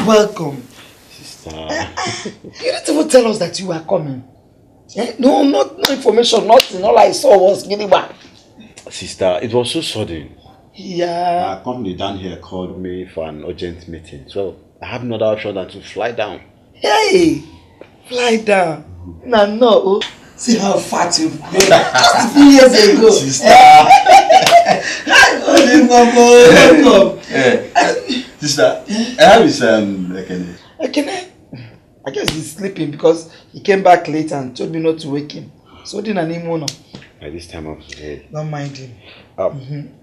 welcome. Sister. You didn't even tell us that you were coming. No information, nothing. All I saw was getting back. Sister, it was so sudden. Yeah. Our company down here called me for an urgent meeting. So I have no other option than to fly down. Hey! Fly down. No. See how fat you've grown. Just a few years ago. Sister. Welcome. Sister, how is Ekene? Ekene? I guess he's sleeping because he came back late and told me not to wake him. So didn't I know. By this time of the day. Don't mind him.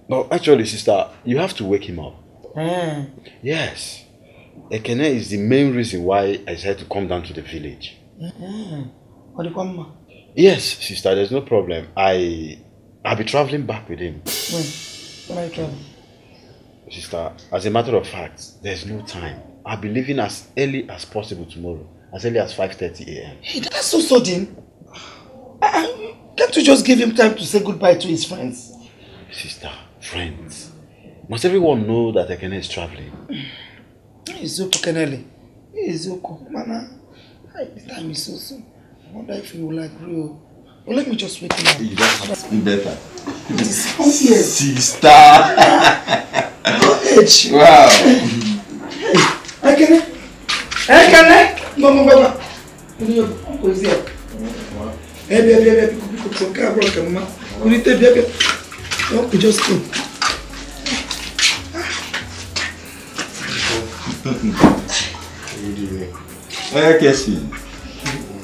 No, actually, sister, you have to wake him up. Mm. Yes. Ekene is the main reason why I decided to come down to the village. What do you come? Yes, sister, there's no problem. I'll be traveling back with him. When are you traveling? Sister, as a matter of fact, there's no time. I'll be leaving as early as possible tomorrow. As early as 5:30 a.m. Hey, that's so sudden. Can't you just give him time to say goodbye to his friends? Sister, friends. Must everyone know that Ekene is traveling? It's okay, Kenele. It's okay, Mana. The time is so soon. I wonder if you will agree. Well, let me just wake him up. You just better. Sister. Wow. Ekene. Mama. Uncle is here. Baby, come on. Baby. Uncle just came.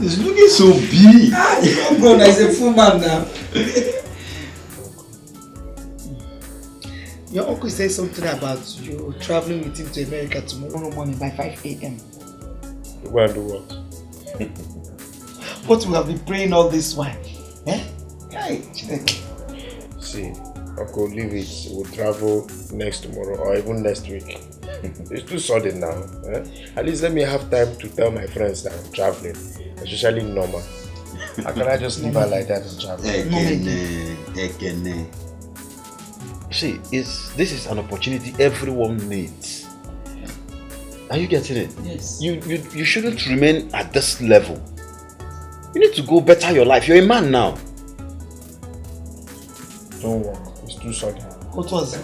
It's looking so big. Bro, he's a full man now. Your uncle said something about you traveling with him to America tomorrow morning by 5 a.m. You going to do what? What we have been praying all this while. See, Uncle, leave it. We'll travel next tomorrow or even next week. It's too sudden now. At least let me have time to tell my friends that I'm traveling, especially Norma. How can I just leave her like that and travel? Ekene. See, this is an opportunity everyone needs. Are you getting it? Yes. You shouldn't remain at this level. You need to go better your life. You're a man now. Don't work. It's too sudden. What was it?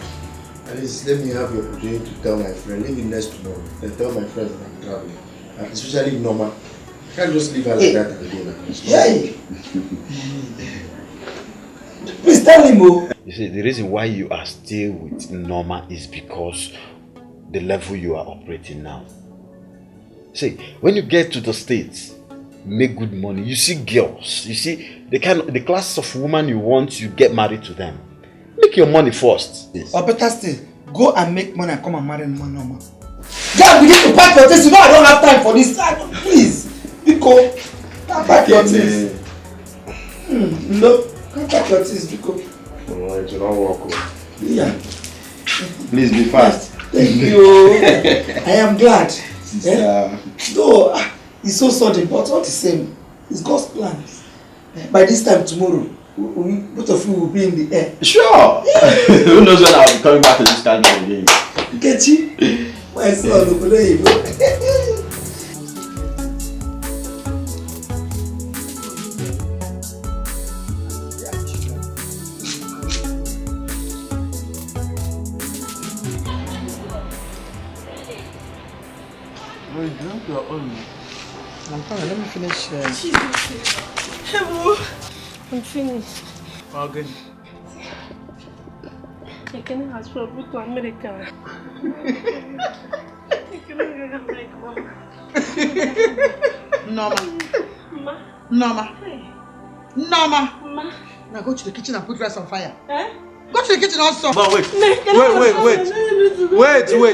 At least let me have the opportunity to tell my friend, leave it next tomorrow, then tell my friends that I'm traveling. And especially Norma. I can't just leave her like that and go now. Please tell him, oh. You see, the reason why you are still with Norma is because the level you are operating now. See, when you get to the States, make good money, you see girls, you see the class of woman you want, you get married to them. Make your money first. Yes. Or better still, go and make money and come and marry Norma. Just begin to pack your things. You know I don't have time for this. Please, Biko, pack your things. No, come pack your things, Biko. No, it will not work. Yeah. Please be fast. Thank you. I am glad. Though it's so sudden, but all the same, it's God's plan. By this time tomorrow, both of you will be in the air. Sure. Who knows when I'll be coming back to this country again? Get you? My son, look at you. Drink your own. I'm fine, let me finish. Hello. I'm finished. Okay. I can ask for a book to America. I cannot get America, Mama. Norma. Hey. Mama. Now go to the kitchen and put rice on fire. Go to the kitchen also. But wait.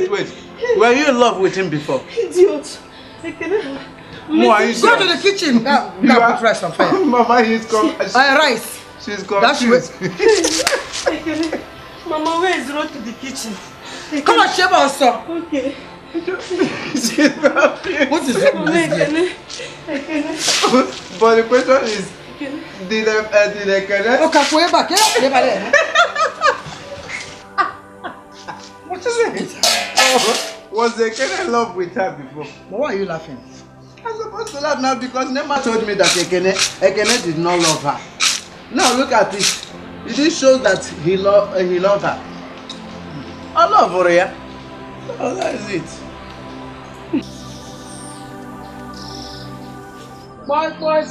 Wait. Were you in love with him before? Idiot. I cannot. Go to the kitchen. Now put rice on fire. Mama, he's come. Rice. She's come. That's it. Mama, where is the road to the kitchen? Come on, Sheba also. Okay. What is it? But the question is, did I connect? Okay, go back. What is it? Was Ekene in love with her before? But why are you laughing? I'm supposed to laugh now because Nema told me that Ekene did not love her. Now look at it. It shows that he loved her. I love her, yeah. Oh, that's it. Why? Why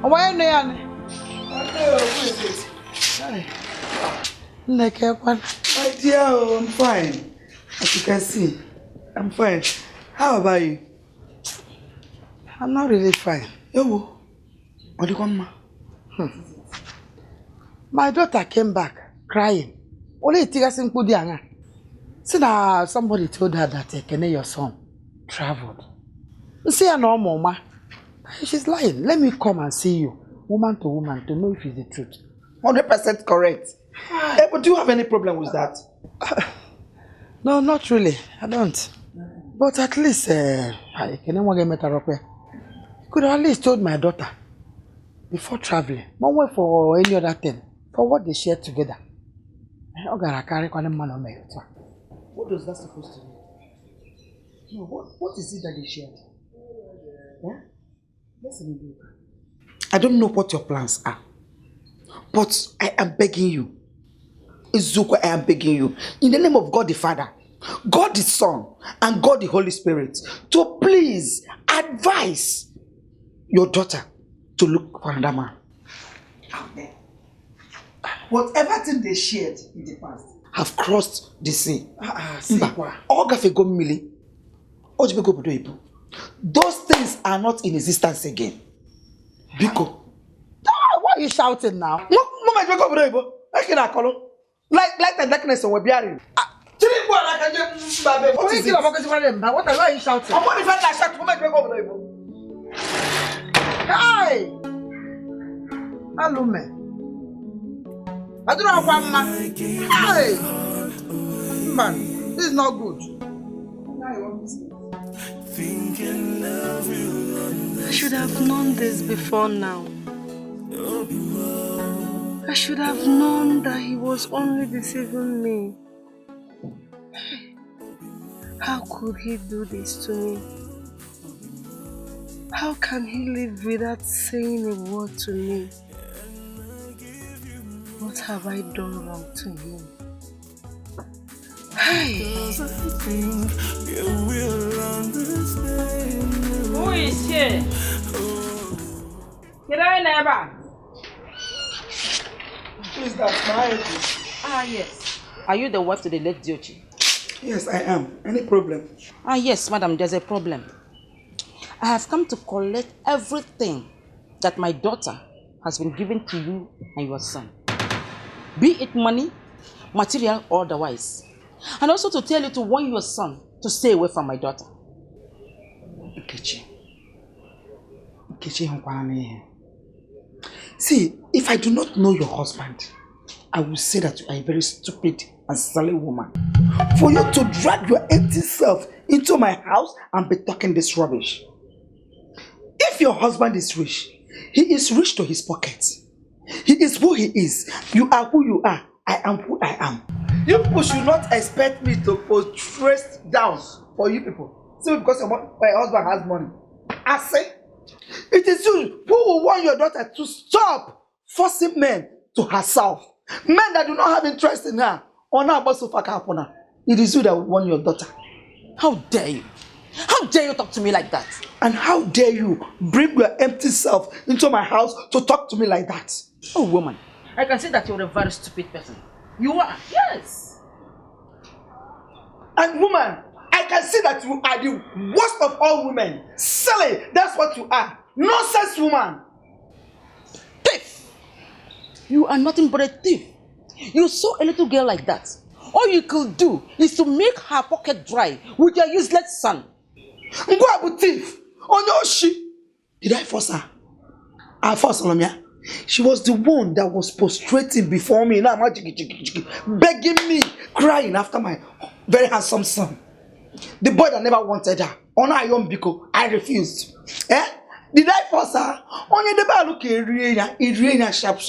are you My dear, I'm fine. As you can see, I'm fine. How about you? I'm not really fine. Yo, what do you want? My daughter came back crying. Only Tigasin Pudianga. See now somebody told her that Ekene, your son, traveled. You see her no mama. She's lying. Let me come and see you, woman to woman, to know if it's the truth. 100% correct. But do you have any problem with that? No, not really. I don't. But at least, Ekene could have at least told my daughter before traveling. One way for any other thing. For what they shared together. What does that supposed to mean? No, what is it that they shared? Yeah? Listen, I don't know what your plans are, but I am begging you, Izuko, I am begging you, in the name of God the Father, God the Son, and God the Holy Spirit, to please advise your daughter to look for another man out there. Whatever thing they shared in the past have crossed the sea. Those things are not in existence again. Biko. Why are you shouting now? Like the darkness we're bearing. What are you shouting? Hey! Alume. I don't know what man. Hey! Man, this is not good. I should have known this before now. I should have known that he was only deceiving me. How could he do this to me? How can he live without saying a word to me? What have I done wrong to him? Hey! Who is here? Get out never. Who is that? My Ah, yes. Are you the wife to the late Diochi? Yes, I am. Any problem? Ah, yes, madam, there's a problem. I have come to collect everything that my daughter has been given to you and your son. Be it money, material, or otherwise. And also to tell you to warn your son to stay away from my daughter. See, if I do not know your husband, I will say that you are a very stupid and silly woman. For you to drag your empty self into my house and be talking this rubbish. If your husband is rich, he is rich to his pockets. He is who he is. You are who you are. I am who I am. You people should not expect me to portray down for you people. Simply because my husband has money. I say, it is you who will want your daughter to stop forcing men to herself. Men that do not have interest in her. It is you that will want your daughter. How dare you? How dare you talk to me like that? And how dare you bring your empty self into my house to talk to me like that? Oh, woman, I can see that you're a very stupid person. You are, yes. And woman, I can see that you are the worst of all women. Silly, that's what you are. Nonsense woman. Thief. You are nothing but a thief. You saw a little girl like that. All you could do is to make her pocket dry with your useless son. Ngwabu thief. Onyoshi. Did I force her? I forced Olomia. She was the one that was prostrating before me, now begging me, crying after my very handsome son. The boy that never wanted her. On her young Biko, I refused. Eh? Did I force her? Only the Baluke Irena sharp.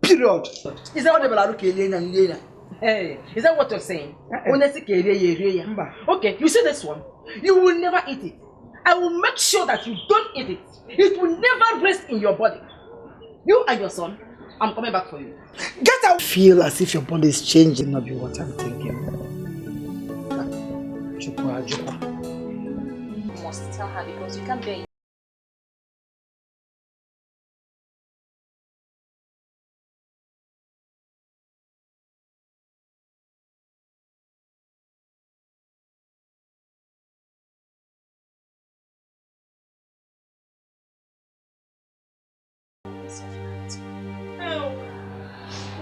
Period. Is that what the Baluke Irena? Hey, is that what you're saying? Okay, you see this one? You will never eat it. I will make sure that you don't eat it. It will never rest in your body. You and your son, I'm coming back for you. Get out! Feel as if your body is changing, not be what I'm thinking. Chukwa. You must tell her because you can't bear it.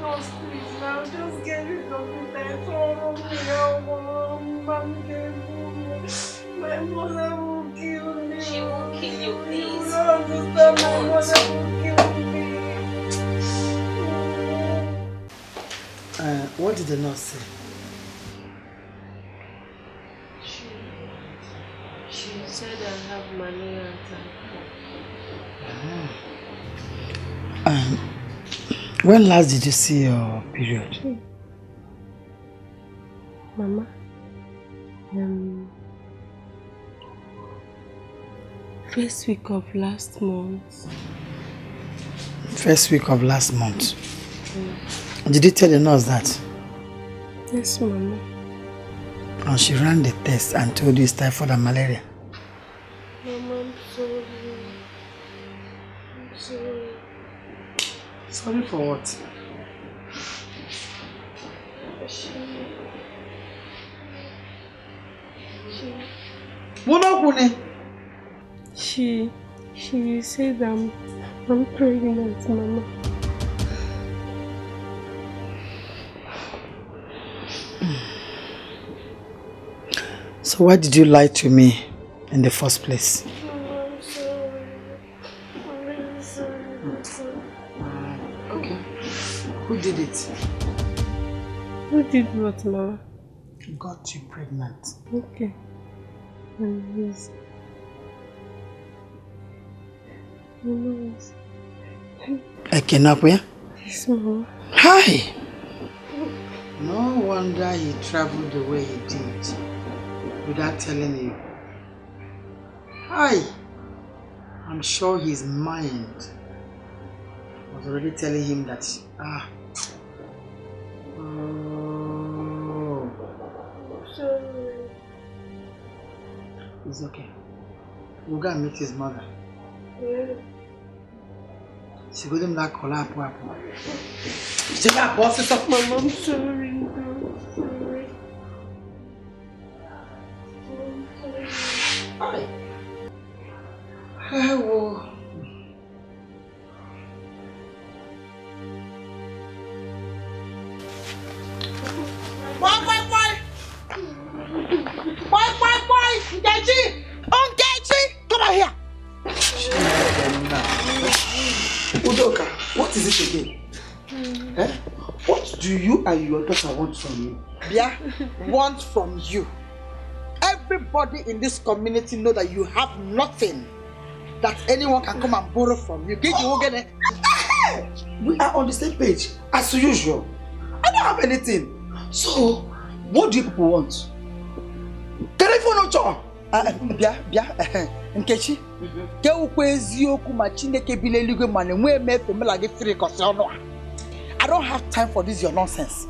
No, please, now just get rid of it. I told me, my mother will kill me. She will kill you, please. My mother will kill me. What did the nurse say? She said I have malaria attack. When last did you see your period? Mama, first week of last month. First week of last month. Did you tell the nurse that? Yes, Mama. And she ran the test and told you it's typhoid and malaria? Mama, I'm sorry. I'm sorry. Sorry for what? She said I'm pregnant, Mama. So why did you lie to me in the first place? Mama, I'm sorry. I'm really sorry. Okay. Who did it? Who did what, Mama? Got you pregnant. Okay. Yes. Mama, Ekenakwe? yes, Mama. Hi! No wonder he traveled the way he did without telling you. Hi! I'm sure his mind was already telling him that, oh. Sorry. It's okay. We'll go and meet his mother. Yeah. She got him that collar. Mama, I'm sorry. I'm sorry. Hi! Hello. Why? Nkechi! Nkechi! Come on here! Udoka, what is it again? Eh? What do you and your daughter want from me? Yeah, want from you. Everybody in this community know that you have nothing that anyone can come and borrow from you. We are on the same page, as usual. I don't have anything. So, what do you people want? Telephone no Nkechi, I don't have time for this your nonsense.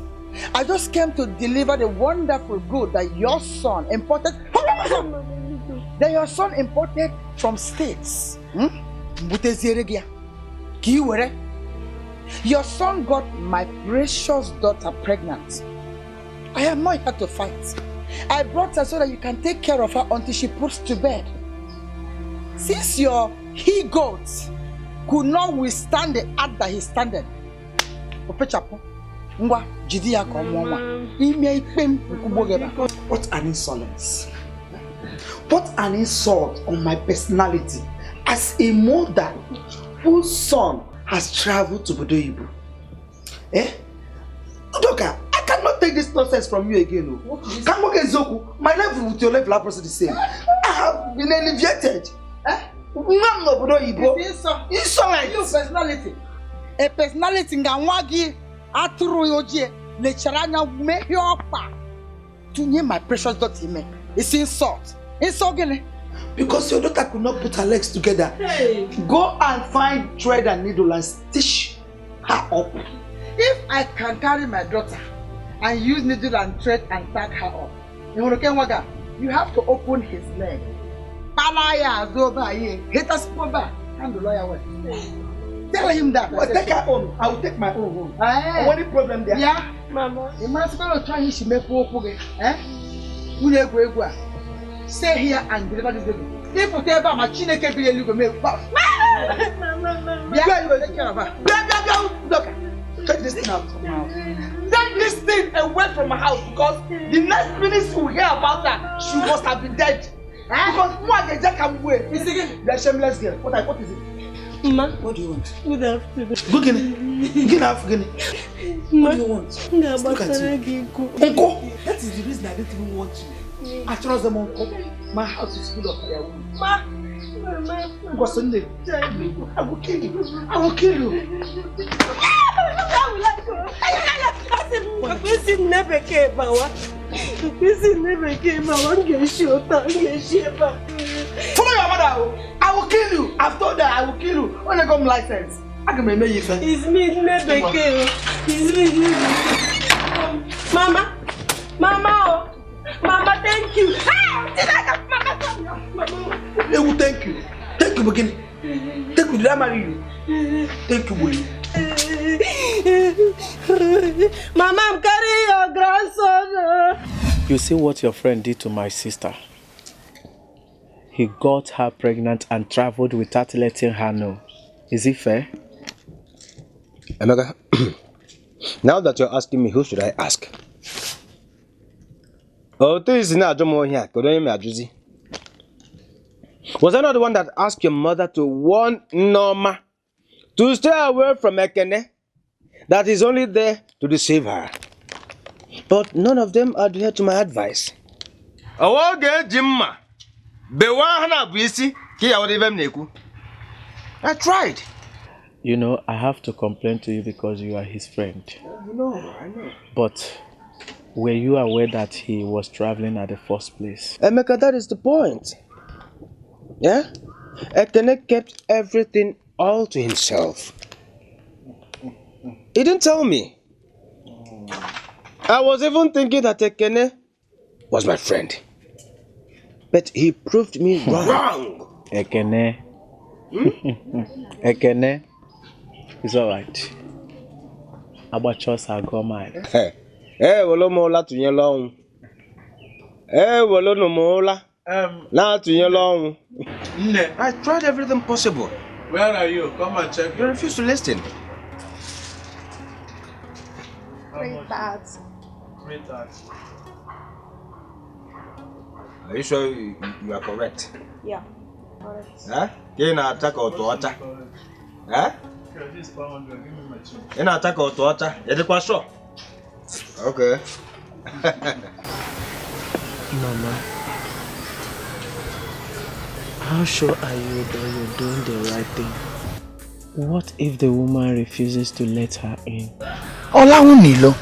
I just came to deliver the wonderful good that your son imported. That your son imported from states. Your son got my precious daughter pregnant. I am not here to fight. I brought her so that you can take care of her until she puts to bed. Since your he-goat could not withstand the act that he standed, what an insolence. What an insult on my personality as a mother whose son has traveled to Bodoyibu. Eh? Udoka, I cannot take this nonsense from you again. My level with your level are the same. I have been alleviated. Eh? Insolent. Your personality. A personality nga wagi aturu yoje Lecharanya make your pa to name my precious daughter me. It's insult. Insult again. Because your daughter could not put her legs together. Hey. Go and find thread and needle and stitch her up. If I can carry my daughter and use needle and thread and tag her up, you have to open his leg. Palaya Zoba ye, hit us over, and the lawyer will. Tell him that. Well, take her own. I will take my own home. What the problem there? Yeah, Mama. the man's going to try his make poor. Stay here and deliver this baby. If you tell my chin can be a little bit. Mama. Yeah, you will take care of her. Look, take this thing out of my house. Take this thing away from my house because the next minute you will hear about her, she must have been dead. Because one day Jack can wait. It's again the shameless girl. What is it? Ma. What do you want? Good afternoon. Go get it. Get out, get it. What do you want? Look at you. Uncle, that is the reason I don't even want you. I trust them, Uncle. My house is full of their wounds. Ma. Because Sunday, I will kill you. I will kill you. Never came, Bawa. Never came, Bawa. Follow your mother. I will kill you. I've told her I will kill you. When I come license, I can make you friend. It's me, never came. It's me. Mama. Mama. Mama, thank you. Mama. They will thank you. Thank you, begin. Thank you. Did I marry you? Thank you, boy. Mama, I'm carrying your grandson. You see what your friend did to my sister? He got her pregnant and traveled without letting her know. Is it fair? Emeka, now that you're asking me, who should I ask? Oh, this is not here. Was I not the one that asked your mother to warn Norma to stay away from Ekene? That is only there to deceive her. But none of them adhered to my advice. I tried. You know, I have to complain to you because you are his friend. I know. But were you aware that he was traveling at the first place? Emeka, that is the point. Yeah? Ekene kept everything all to himself. He didn't tell me. I was even thinking that Ekene was my friend. But he proved me wrong. Ekene. Ekene. It's alright. Abachos are gone mad. Wolo mola to your long. Wolo no mola. Now to your long. I tried everything possible. Where are you? Come and check. You refuse to listen. Great dad. Are you sure you are correct? Yeah, correct. Huh? Can I attack or to water? Huh? Can I attack or to water? Is it sure? Okay. Mama, how sure are you that you're doing the right thing? What if the woman refuses to let her in? Olawunilo,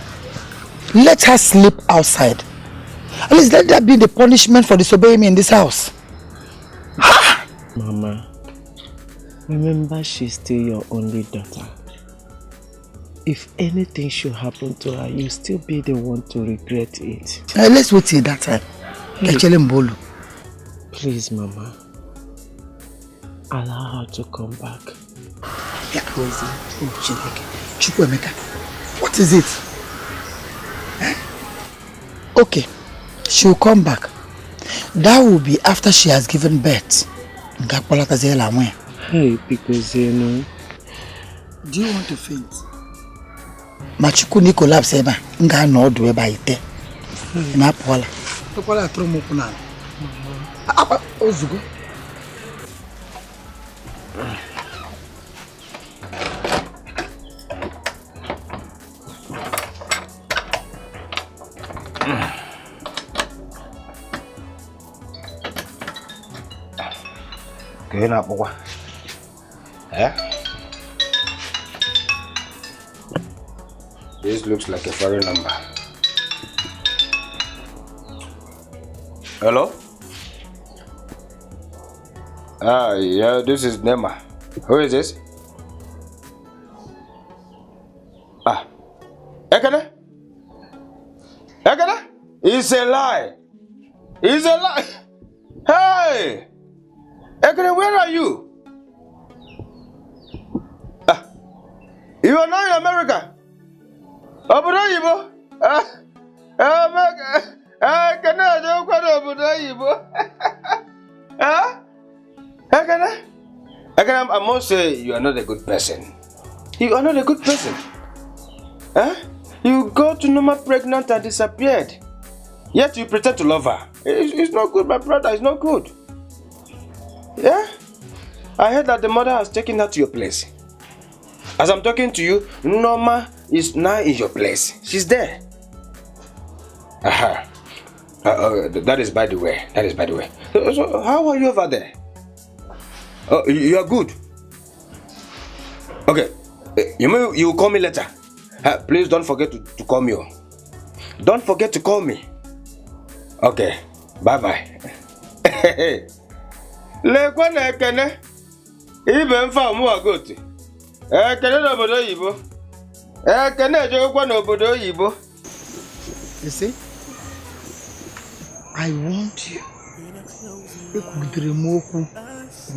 let her sleep outside. At least let that be the punishment for disobeying me in this house. Mama, remember she's still your only daughter. If anything should happen to her, you'll still be the one to regret it. Let's wait till that time. Please, Mama. Allow her to come back. Yeah, what is it? Okay, she will come back. That will be after she has given birth. Hey, because you know. Do you want to faint? Machuku ni collapse eba. Nga no do eba ite. Na pola. Pola tromo kuna. Apa ozugo. Kena apa? This looks like a foreign number. Hello? Yeah, this is Nema. Who is this? Ekene? Ekene? It's a lie. It's a lie. Hey! Ekene, where are you? You are now in America. Obodo Yibo. Ekene, Ekene, I must say you are not a good person. You are not a good person. You got to Noma pregnant and disappeared. Yet you pretend to love her. It's not good, my brother. It's not good. Yeah? I heard that the mother has taken her to your place. As I'm talking to you, Noma is now in your place. She's there. That is by the way. That is by the way. So how are you over there? Oh, you are good. Okay. You will call me later. Please don't forget to call me. Don't forget to call me. Okay. Bye-bye. Lekwana Ekene. Even for more good. Ekene n'obodo Oyibo. Ekene ejekwa n'obodo Oyibo. You see? I want you. You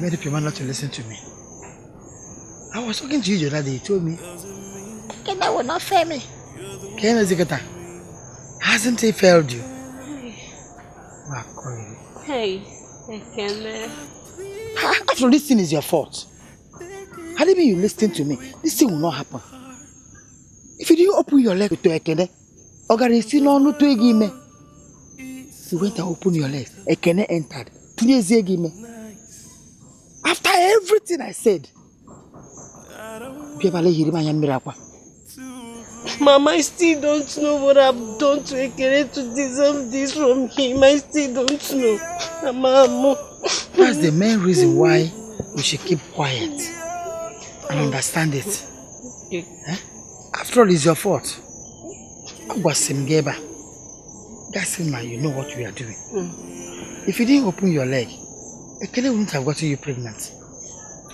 made up your mind not to listen to me. I was talking to you the other day. You told me, Ekene will not fail me. Ekene Zikata. Hasn't he failed you? Hey, Ekene. After this thing is your fault. How do you mean you listen to me? This thing will not happen. If you didn't open your leg to Ekene, you went and opened your leg. Ekene entered. After everything I said, Mama, I still don't know what I've done to Ekene to deserve this from him. I still don't know. Mama. That's the main reason why we should keep quiet and understand it. After all, it's your fault. You know what we are doing. If you didn't open your leg, Ekene wouldn't have gotten you pregnant.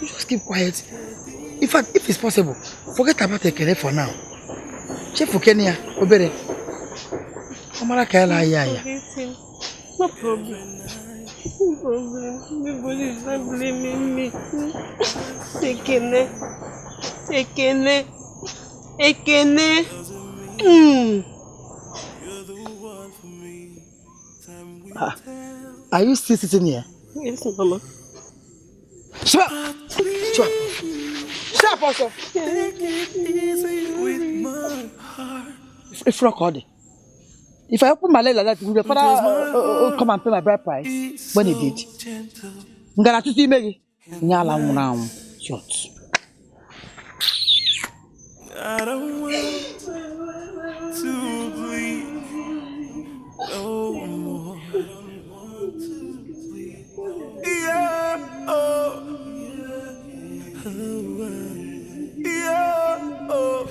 You just keep quiet. In fact, if it's possible, forget about Ekene for now. Check for Kenya, Obere. No problem. No problem. Nobody's not blaming me. Ekene. Are you still sitting here? Yes, Mama. Stop! Stop also! If I open my leg like that, will your father come and pay my bride price? When he did. I'm gonna see me. Short. I don't want to bleed no more. Yeah, oh. Yeah, oh.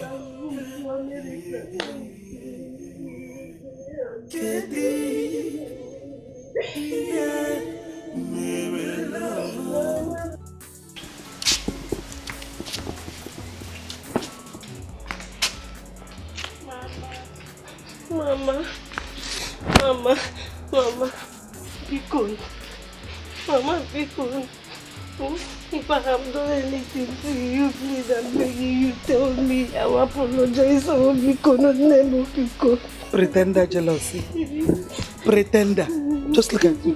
Mama, be cool. Mama, be cool. If I have done anything to you, please, I'm begging you, tell me. I will apologize. I will be cool, not never be cool. Pretender jealousy. Pretender. Just look at me.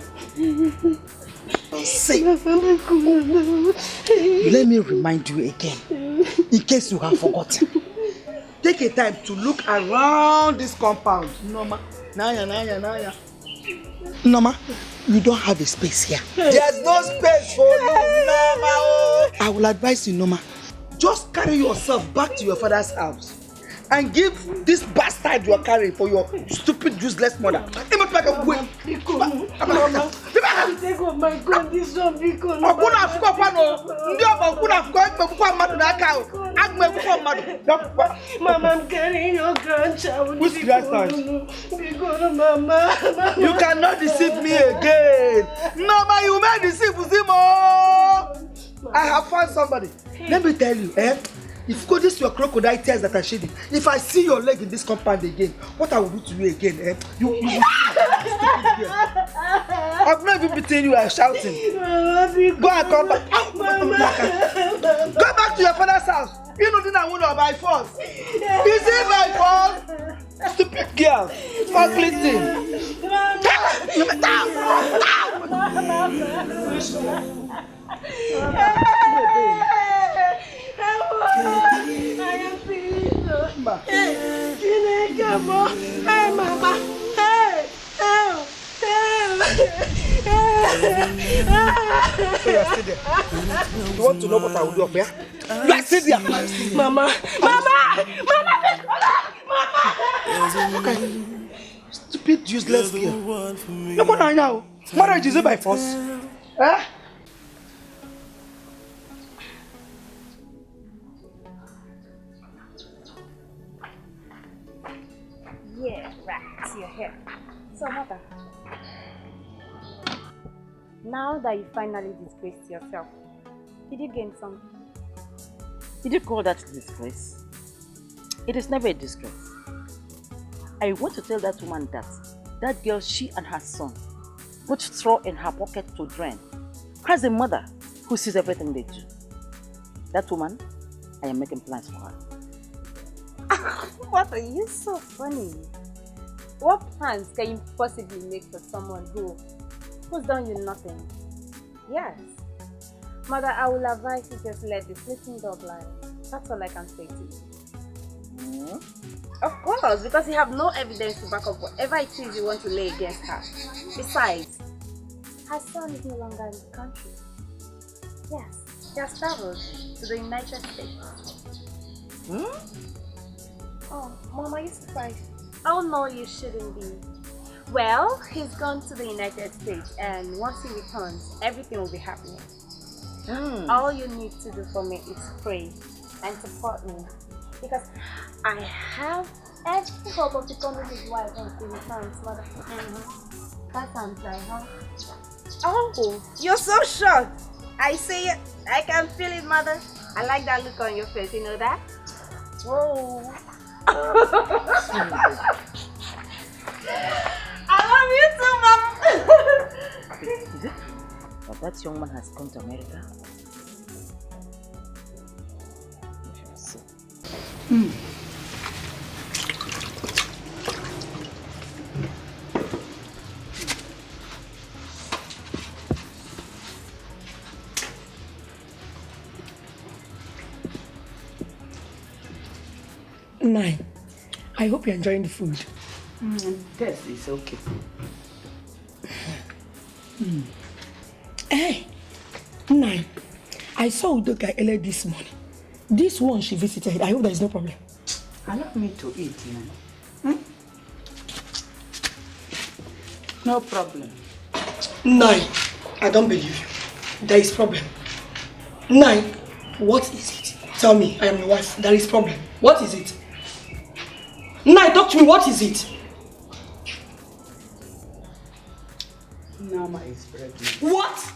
Say. Let me remind you again, in case you have forgotten. Take a time to look around this compound. Noma. Naya. Noma, you don't have a space here. There's no space for you, Noma. I will advise you, Noma, just carry yourself back to your father's house and give this bastard you are carrying for your stupid, useless mother. Take off my condition because Okuna fuko kwano. Ndi obo okuna fuko ekpekwa mmadu na aka o. Agmekwa mmadu. Mama, I'm carrying your grandchild. Who's grandchild? Because Mama. You cannot deceive me again. No, man, you may deceive Zimo. I have found somebody. Let me tell you, if you go this your crocodile tears that are shedding, if I see your leg in this compound again, what I will do to you again, you will I've not even beaten you and shouting. Go and come back. Go back to your father's house. You know that I want to by force. Is it by force? Stupid girl. Ugly thing. Hey, Mama. Hey, So you are still there. You want to know what I will do up here? You are still there. Mama. Okay. Stupid, useless girl. Look what I know. Marriage is it by force? Eh? Yeah, right. You're here. So, Mother, now that you finally disgraced yourself, did you gain something? Did you call that disgrace? It is never a disgrace. I want to tell that woman that that girl, she and her son, put straw in her pocket to drain, has a mother who sees everything they do. That woman, I am making plans for her. What are you so funny? What plans can you possibly make for someone who's done you nothing? Yes. Mother, I will advise you just let the sleeping dog lie. That's all I can say to you. Of course, because you have no evidence to back up whatever it is you want to lay against her. Besides, her son is no longer in the country. Yes, he has traveled to the United States. Oh, Mom, are you surprised? Oh no, you shouldn't be. Well, he's gone to the United States, and once he returns, everything will be happening. All you need to do for me is pray and support me, because I have every hope of becoming his wife once he returns, Mother. That sounds like, huh? Oh, you're so shocked. I see it. I can feel it, Mother. I like that look on your face. You know that? Whoa. I love you too, Mom. Is it? But that young man has come to America. We shall see. Nine. I hope you're enjoying the food. Yes, it's okay. Hey, Nine. I saw Udoka earlier this morning. This one she visited. I hope there is no problem. Allow me to eat, man. No problem. Nine. I don't believe you. There is problem. Nine. What is it? Tell me. I am your wife. There is problem. What is it? Nine, talk to me. What is it? Nama is pregnant. What?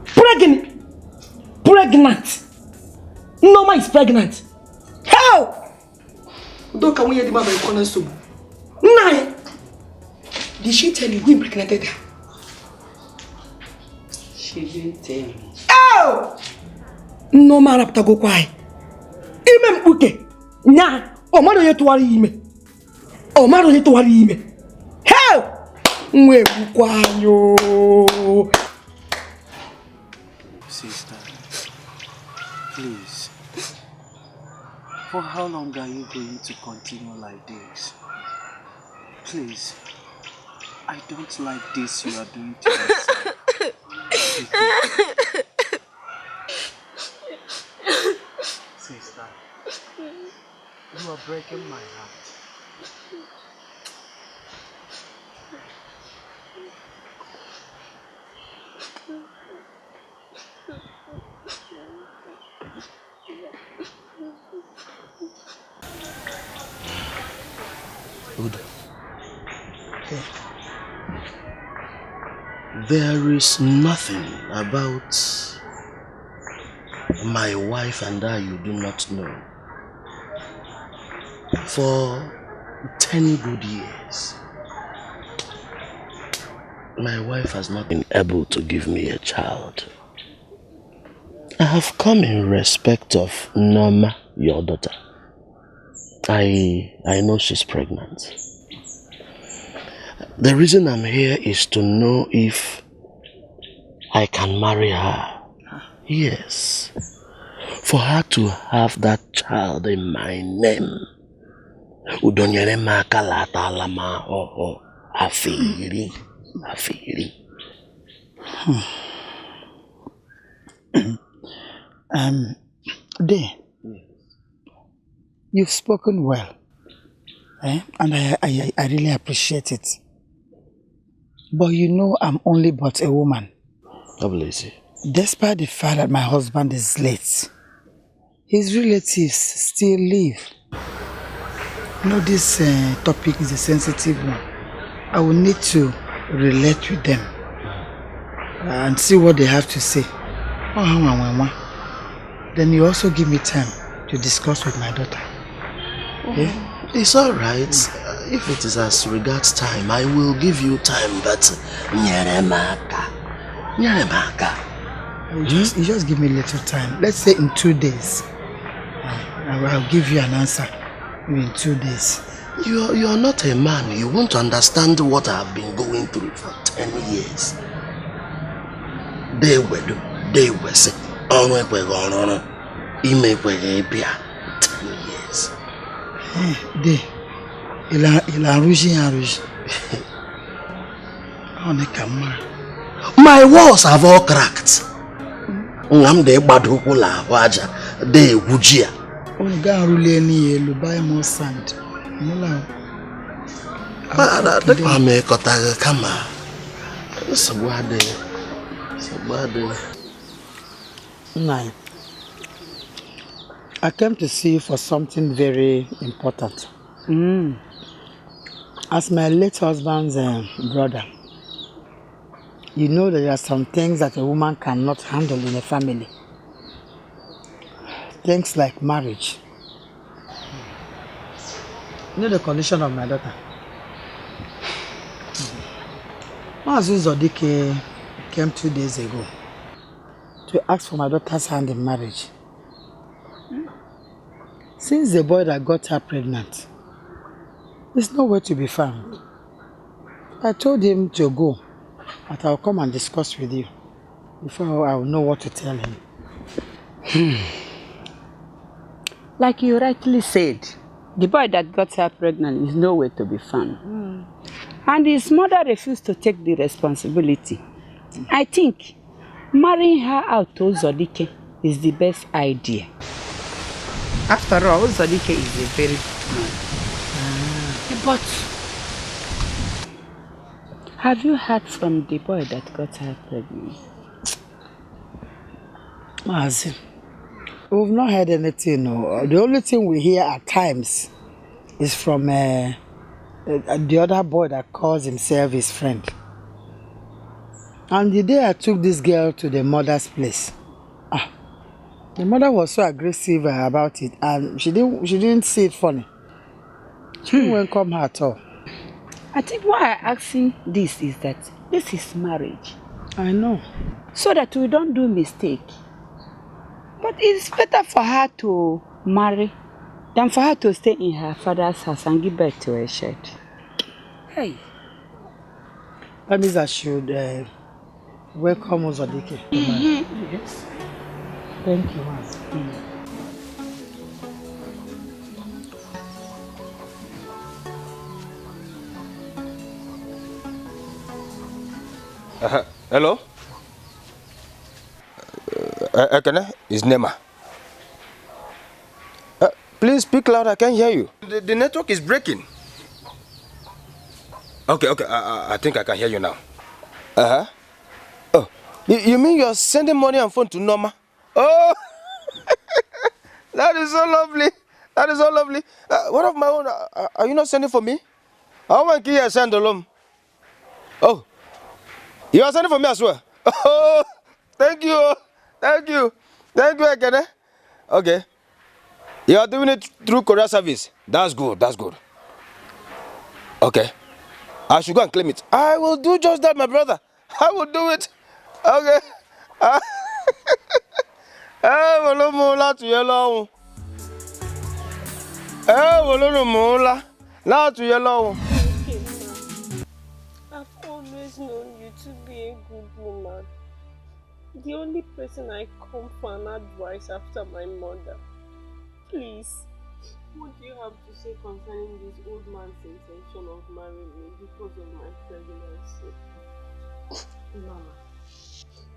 Pregnant? Pregnant? Norma is pregnant. How? Don't can we hear the man by the corner so? Nine. Did she tell you who impregnated her? She didn't tell me. Oh! Norma rapta go kwai. Ime mpuke. Nya. O mado ye tuwari ime. O mado ye tuwari ime. How? Mwe bukwanyo. Sister, please. For how long are you going to continue like this? Please. I don't like this you are doing to yourself. Sister, you are breaking my heart. Okay. There is nothing about my wife and I you do not know. For 10 good years, my wife has not been able to give me a child. I have come in respect of Norma, your daughter. I know she's pregnant. The reason I'm here is to know if I can marry her. Yes. For her to have that child in my name. Udonyere makalata lama oh afiri. Day, you've spoken well, and I really appreciate it. But you know I'm only but a woman. Obviously. Despite the fact that my husband is late, his relatives still live. You know, this topic is a sensitive one. I will need to relate with them and see what they have to say. Then you also give me time to discuss with my daughter. Okay? It's alright. If it is as regards time, I will give you time, but Nyeremaka. You just give me a little time. Let's say in 2 days. I'll give you an answer in 2 days. You are not a man. You won't understand what I've been going through for 10 years. They were sick. 10 years. My walls have all cracked. I'm the badukula waja. They wujia. Buy more sand. Nine. I came to see you for something very important. As my late husband's brother, you know that there are some things that a woman cannot handle in a family. Things like marriage. You know the condition of my daughter. Dikeh came 2 days ago to ask for my daughter's hand in marriage. Since the boy that got her pregnant is nowhere to be found, I told him to go, but I'll come and discuss with you before I'll know what to tell him. Like you rightly said, the boy that got her pregnant is nowhere to be found. And his mother refused to take the responsibility. I think marrying her out to Dikeh is the best idea. After all, Dikeh is a very good man. But have you heard from the boy that got her pregnant? Mazin, we've not heard anything. No. The only thing we hear at times is from the other boy that calls himself his friend. And the day I took this girl to the mother's place, the mother was so aggressive about it, and she didn't see it funny. She didn't welcome her at all. I think why I'm asking this is that this is marriage. I know. So that we don't do mistake. But it's better for her to marry than for her to stay in her father's house and give birth to a child. Hey. That means I should welcome Dikeh. Yes. Thank you, Hello? Ekene, it's Nema. Please speak loud, I can't hear you. The network is breaking. Okay, I think I can hear you now. Oh, you mean you're sending money and phone to Norma? Oh, that is so lovely. That is so lovely. What of my own? Are you not sending for me? I want to send alone. Oh, you are sending for me as well? Oh, thank you. Thank you. Thank you, Ekene. Okay. You are doing it through courier service. That's good. That's good. Okay. I should go and claim it. I will do just that, my brother. I will do it. Okay. I've always known you to be a good woman. The only person I come for an advice after my mother. Please, what do you have to say concerning this old man's intention of marrying me because of my pregnancy? Mama,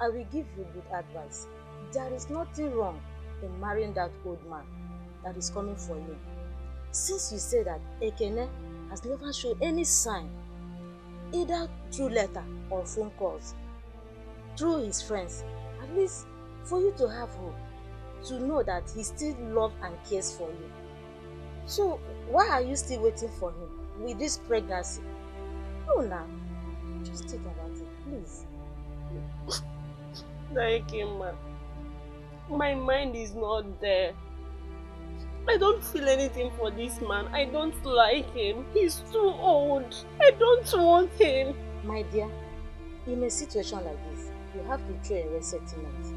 I will give you good advice. There is nothing wrong in marrying that old man that is coming for you. Since you say that Ekene has never shown any sign, either through letter or phone calls, through his friends, at least for you to have hope, to know that he still loves and cares for you. So why are you still waiting for him with this pregnancy? No, now, just think about it, please. Dikeh, my mind is not there. I don't feel anything for this man. I don't like him. He's too old. I don't want him. My dear, in a situation like this, you have to throw away sentiments.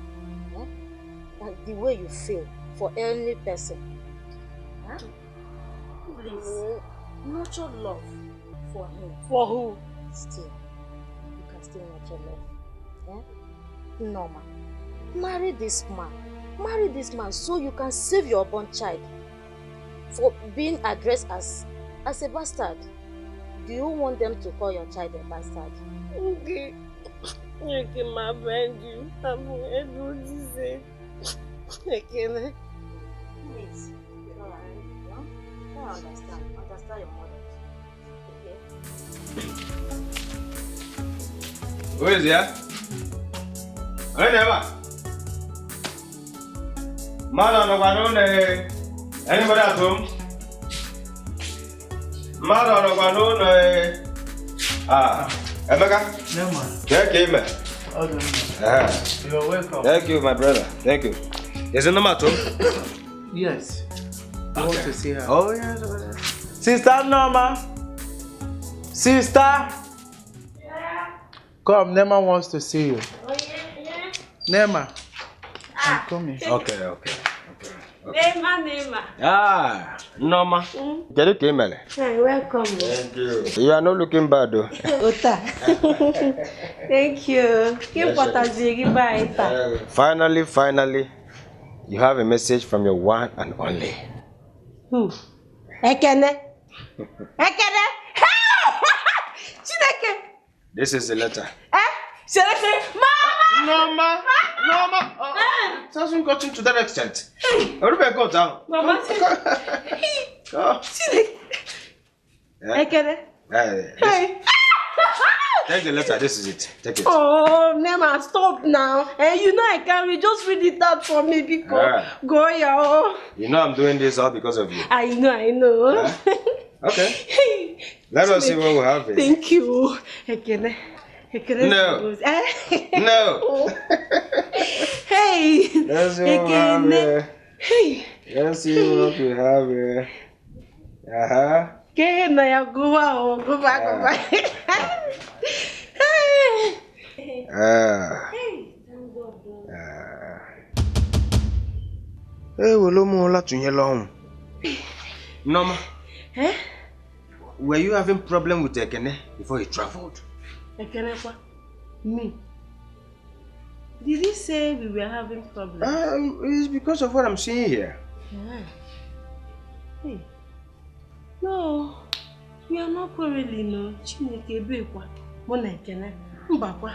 Like the way you feel for any person. Huh? Please, nurture love for him. For who? Still, you can still nurture love. Norma, marry this man. Marry this man so you can save your born child for being addressed as a bastard. Do you want them to call your child a bastard? Okay. Okay, my friend, you. I'm going to do this. Okay. Please, you don't understand. Understand your mother. Okay? Who is here? Anybody at home? Emeka? No, man. Thank you, man. You're welcome. Thank you, my brother. Thank you. Is it Norma at home? Yes. I want to see her. Oh, yes. Sister Norma. Sister. Yeah. Come, Nema wants to see you. Oh, yeah. Nema. I'm coming. Okay. Nema. Ah, Norma. Get it, Emily. Hi, welcome. Thank you. You are not looking bad, though. Ota. Thank you. Finally, you have a message from your one and only. Who? Ekene. Chineke. This is the letter. Chineke. Mama. Norma. It hasn't gotten to that extent. Everybody go down. Mama. Go. Ekene. Hey. Take the letter. This is it. Take it. Oh, Nema, stop now. You know I can't. Just read it out for me because go yo. You know I'm doing this all because of you. I know. Okay. Let us see what we have here. Thank you. Ekene. No. No. Hey. Let's see what we have here. Hey. Let's see what we have here. Go back. Norma. Were you having problem with Ekene before he traveled? Ekene, me? Did he say we were having problems? It's because of what I'm seeing here. Hey. No, we are not quarreling, no. Chineke bekwa, mona Ekene, mbakwa.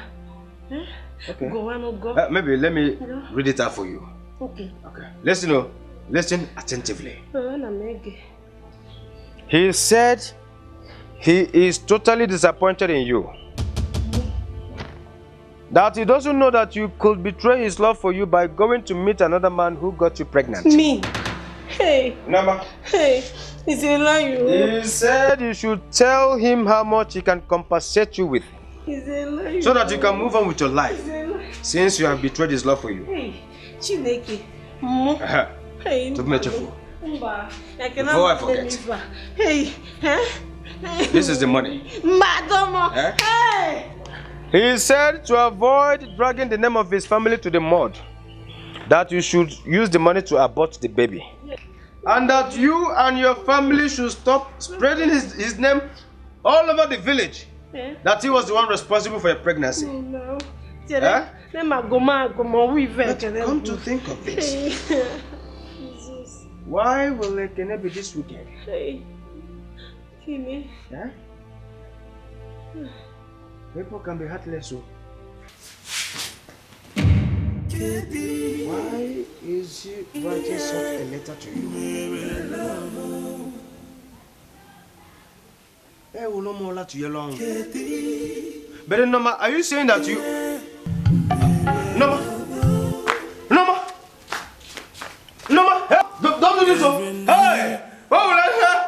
Okay. Go. Maybe let me read it out for you. Okay. Listen attentively. Oh, He said he is totally disappointed in you. That he doesn't know that you could betray his love for you by going to meet another man who got you pregnant. Me? Hey. Nama. Hey. Is he lying? He said you should tell him how much he can compensate you with. He's a liar. So that you can move on with your life. Since you have betrayed his love for you. Hey, Chineke. Hey, Before I forget. Hey, This is the money. Madam. Hey. He said to avoid dragging the name of his family to the mud, that you should use the money to abort the baby. And that you and your family should stop spreading his name all over the village. That he was the one responsible for your pregnancy. No. But Come to think of this, why will Ekene be this wicked? Hey. Yeah? People can be heartless. So. Why is he writing such a letter to you? I will no more to you long. But then, Noma, are you saying that you... Noma! Don't do this! Hey! What will I hear?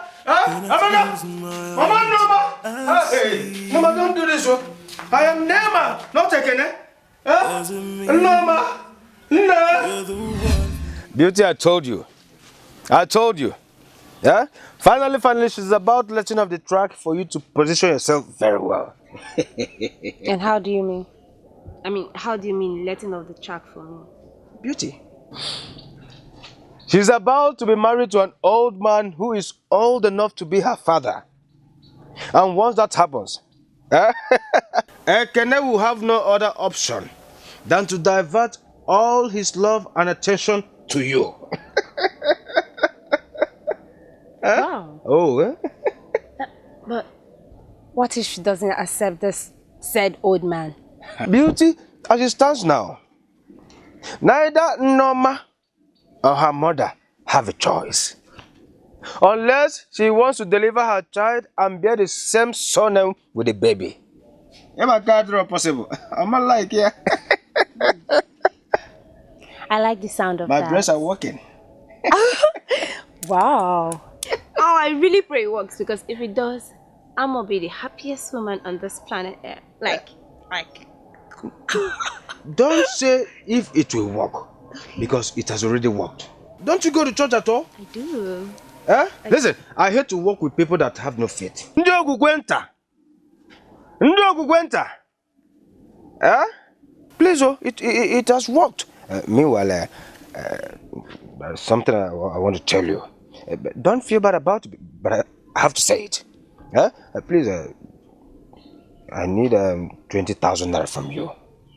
Mama, Noma! Hey! Noma, don't do this! I am Nema, not Ekene. Noma! No! Beauty, I told you. Yeah? Finally, she's about letting off the track for you to position yourself very well. And how do you mean? How do you mean letting off the track for me? Beauty. She's about to be married to an old man who is old enough to be her father. And once that happens, Ekene will have no other option than to divert all his love and attention to you. Wow. Oh, But what if she doesn't accept this said old man? Beauty, as it stands now, neither Noma or her mother have a choice. Unless she wants to deliver her child and bear the same surname with the baby. If I can't draw possible, I'm not like here. I like the sound of My that. breasts are working. Wow. Oh, I really pray it works, because if it does, I'm gonna be the happiest woman on this planet Earth. Like. Don't say if it will work, because it has already worked. Don't you go to church at all? I do. Listen, I hate to work with people that have no faith. Ndị ogwugwenta. Please, it has worked. Meanwhile, there's something I want to tell you. Don't feel bad about it, but I have to say it. Please, I need 20,000 naira from you.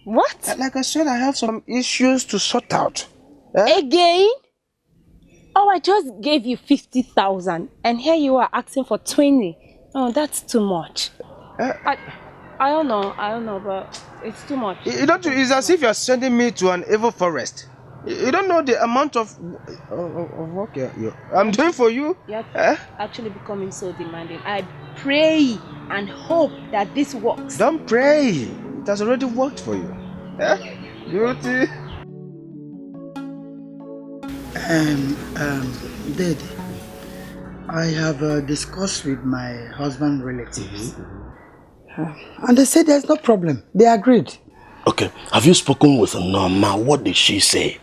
What? Like I said, I have some issues to sort out. Again? Oh, I just gave you 50,000 and here you are asking for 20. Oh, that's too much. I don't know, but it's too much. It's as if you're sending me to an evil forest. You don't know the amount of work I'm doing for you. You're actually becoming so demanding. I pray and hope that this works. Don't pray. It has already worked for you. Beauty. Daddy, I have discussed with my husband's relatives. And they said there's no problem. They agreed. Okay, have you spoken with Norma? What did she say?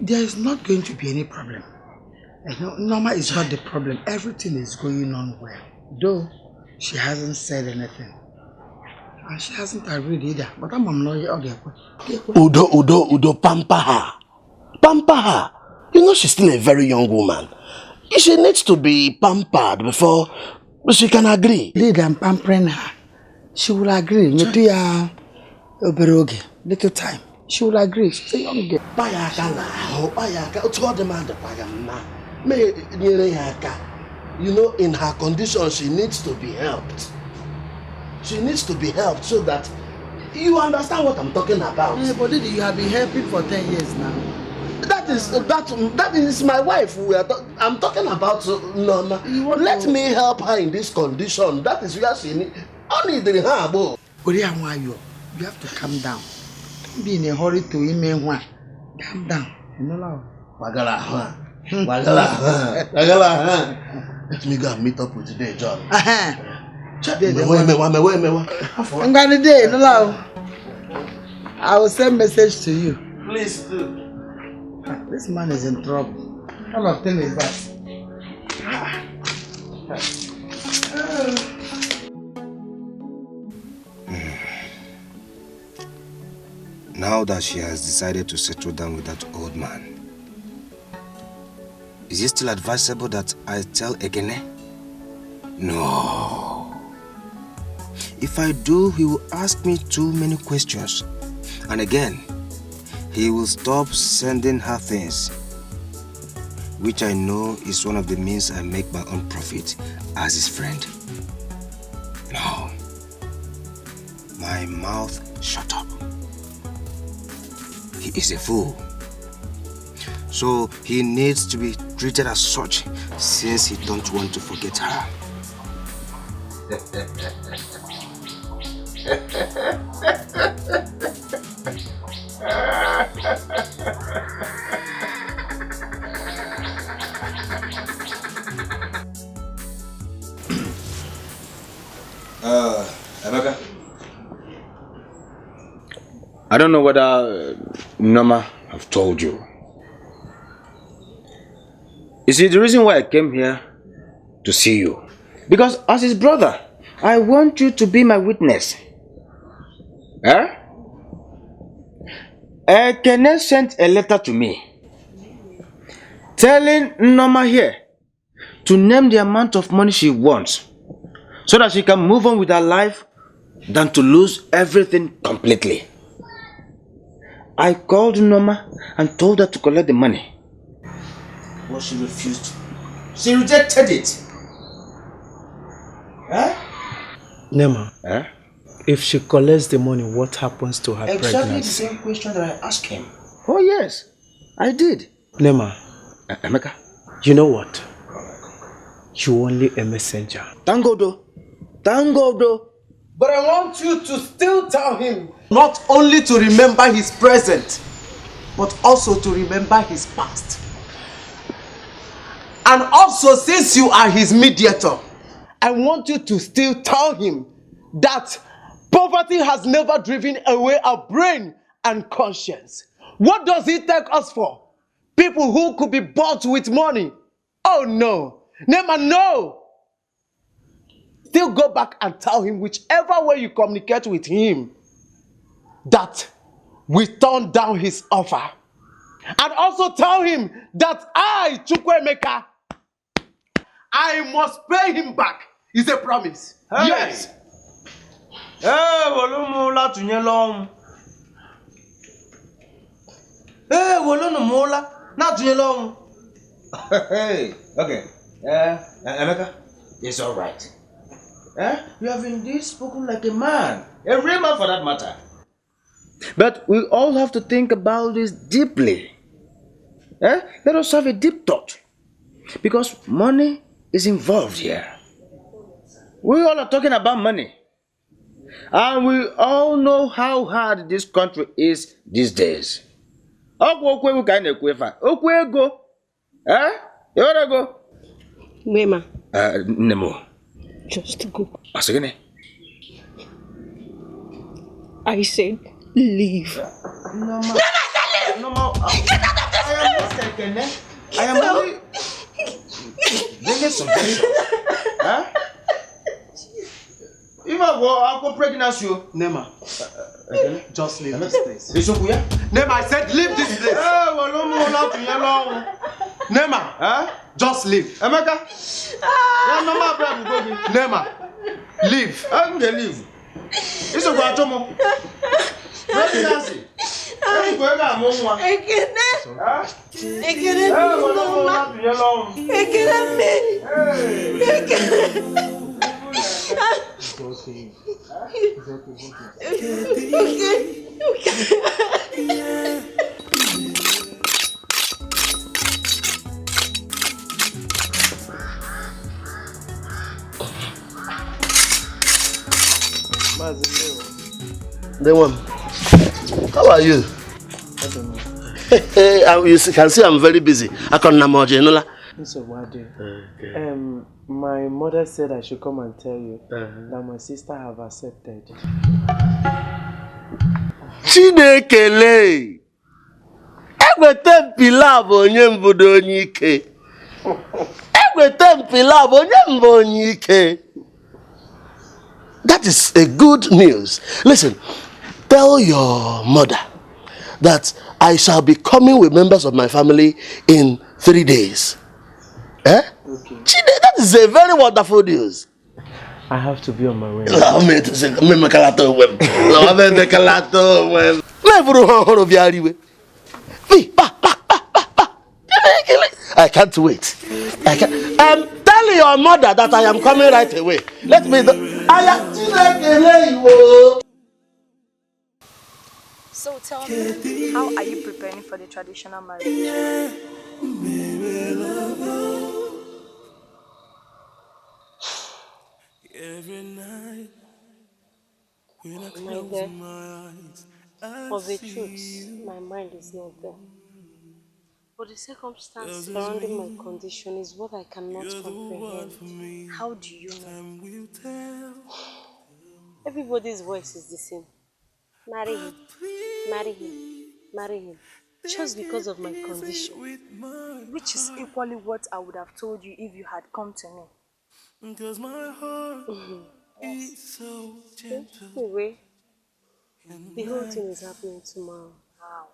There is not going to be any problem. Norma is not the problem. Everything is going on well. Though she hasn't said anything. And she hasn't agreed either. But I'm not okay. Udo, pamper her. Pamper her. You know she's still a very young woman. She needs to be pampered before she can agree. Lead, I'm pampering her. She will agree. Little time. She will agree. She's a young girl. You know, in her condition, she needs to be helped. She needs to be helped so that you understand what I'm talking about. Yeah, but you have been helping for 10 years now. That is my wife. I'm talking about Norma. Let me help her in this condition. That is where she needs. Only the her. You have to calm down. Don't be in a hurry to email one. Calm down. Wagala. Let me go and meet up with today, John. I'm gonna day, no. I will send message to you. Please do. This man is in trouble. What kind of thing is that? Now that she has decided to settle down with that old man, is it still advisable that I tell Ekene? No. If I do, he will ask me too many questions. And again, he will stop sending her things, which I know is one of the means I make my own profit as his friend. No. My mouth shut up. He is a fool. So he needs to be treated as such since he don't want to forget her. Emeka? I don't know whether Noma have told you. You see, the reason why I came here to see you, because as his brother, I want you to be my witness. Eh? Ekene sent a letter to me telling Noma here to name the amount of money she wants so that she can move on with her life than to lose everything completely. I called Noma and told her to collect the money. But she refused. She rejected it. Eh? Nema, if she collects the money, what happens to her pregnancy? Exactly the same question that I asked him. Oh yes, I did. Nema, Emeka, you know what? You're only a messenger. Thank God though. Thank God though. But I want you to still tell him not only to remember his present, but also to remember his past. And also, since you are his mediator, I want you to still tell him that poverty has never driven away our brain and conscience. What does he take us for? People who could be bought with money? Oh no. Nema, no. Still go back and tell him, whichever way you communicate with him, that we turn down his offer. And also tell him that I, Chukwemeka, I must pay him back. It's a promise. Hey. Yes. Hey, Wolumula Tunyelong. Hey, Wolumula, not Tunyelong. Hey, okay. Emeka, it's all right. You have indeed spoken like a man. A real man for that matter. But we all have to think about this deeply. Let us have a deep thought. Because money is involved here. We all are talking about money. And we all know how hard this country is these days. Mema. Nemo. Just go. Asagene. I said leave. No, ma. No, ma. I am only bringing some tension. Huh? If I go pregnant you. Nema. Just leave this place. Nema, I said leave this place. Nema, just leave. Emeka. Nema, leave. I'm going to leave. It's a guatomo. Pregnancy. The one. How are you? I don't know. You can see I'm very busy. I can't namoje, no la. So what do? My mother said I should come and tell you that my sister have accepted. Chinekele. Egwete mpila bụ onye mbodo onye ike. Egwete mpila bụ onye mbo onye ike. That is a good news. Listen, tell your mother that I shall be coming with members of my family in 3 days. Eh? Okay. Chide, that is a very wonderful news. I have to be on my way. I can't wait. I can't. Tell your mother that I am coming right away. Let me. So tell me, how are you preparing for the traditional marriage? Every night when I close my eyes, for the truth, my mind is not there. But the circumstance surrounding my condition is what I cannot comprehend. How do you know? Everybody's voice is the same. Marry him, marry him, marry him. Just because of my condition. Which is equally what I would have told you if you had come to me. Because my heart is so gentle. Anyway, the whole thing is happening tomorrow. Wow.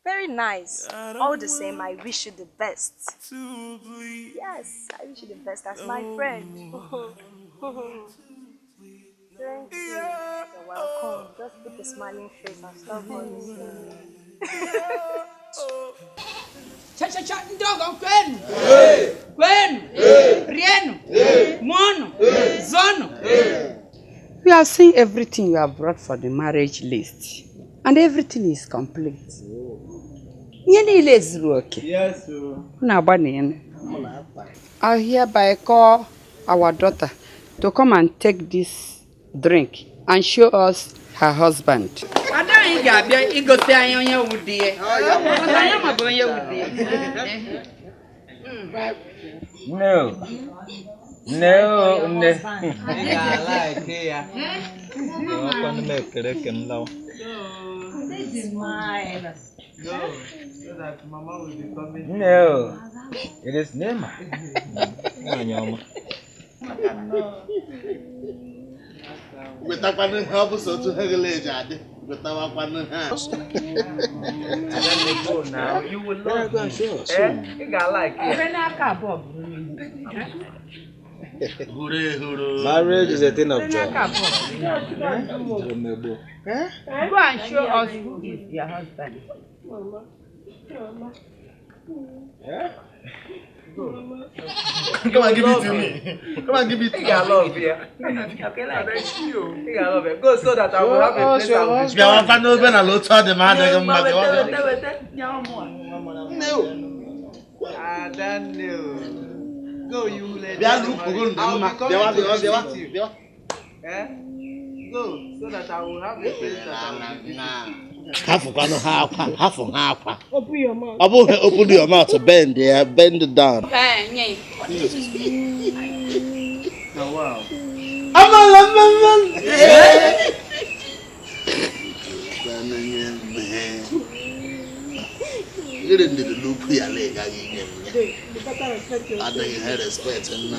Very nice. All the same, I wish you the best. Yes, I wish you the best as my friend. Thank you. You're welcome. Just put a smiling face and stop calling We have seen everything you have brought for the marriage list, and everything is complete. Yes, sir. I hereby call our daughter to come and take this drink and show us her husband. No. This is mine. So that Mama will be coming. No, it is Nema. Help us to now. You will love me. You got like it. Marriage is a thing of joy. Go and show us who is your husband. Mama. Come and give it to me. Come and give it to me. I love you. Okay, like you. I love it. Go so that I will have a place. You are going to open a lot of the man. No. I don't know. Go, you let Go, so that I will have a place that I Open your mouth. Open your mouth to bend, yeah, bend it down. Oh, wow. You didn't need to look your leg again. I know you had respect and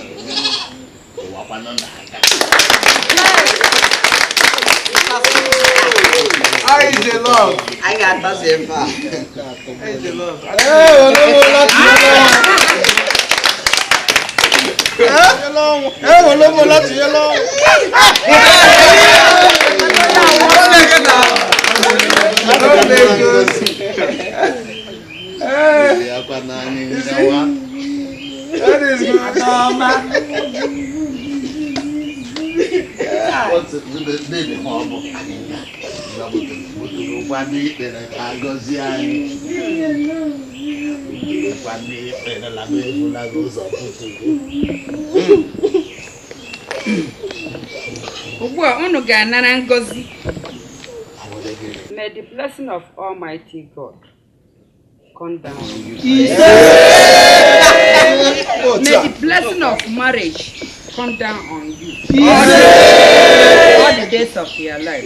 How is the love? I got that same far. How is the love? That is good. What's it? Baby, horrible. May the blessing of Almighty God come down to you. May the blessing of marriage come down on you. All the days of your life.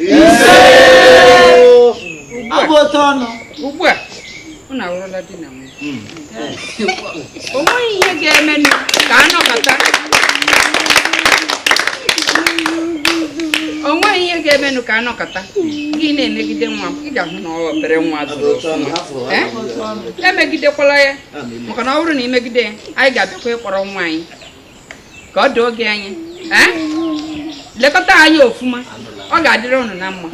Una rola dinamo. Omo ihe ga-emenu ka anọkọta. Onwe ihe ga-emenu ka anọkọta. Gị na-emegide nwa m, ị ga-ahụ na ọ bere nwa zụrụ. Emegidekwala ya. Maka na ọ bụrụ na imegide ya, anyị ga-abịakwa ịkpọrọ nwa anyị. Ka ọ dị oge anyị. Lekọta anyị ofuma. Ọ ga-adịrị unu na mma.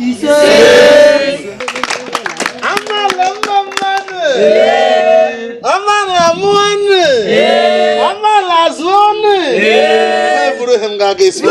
Amala muane. Amala zone. Buru hem ga gesi.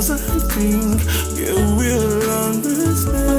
I think you will understand.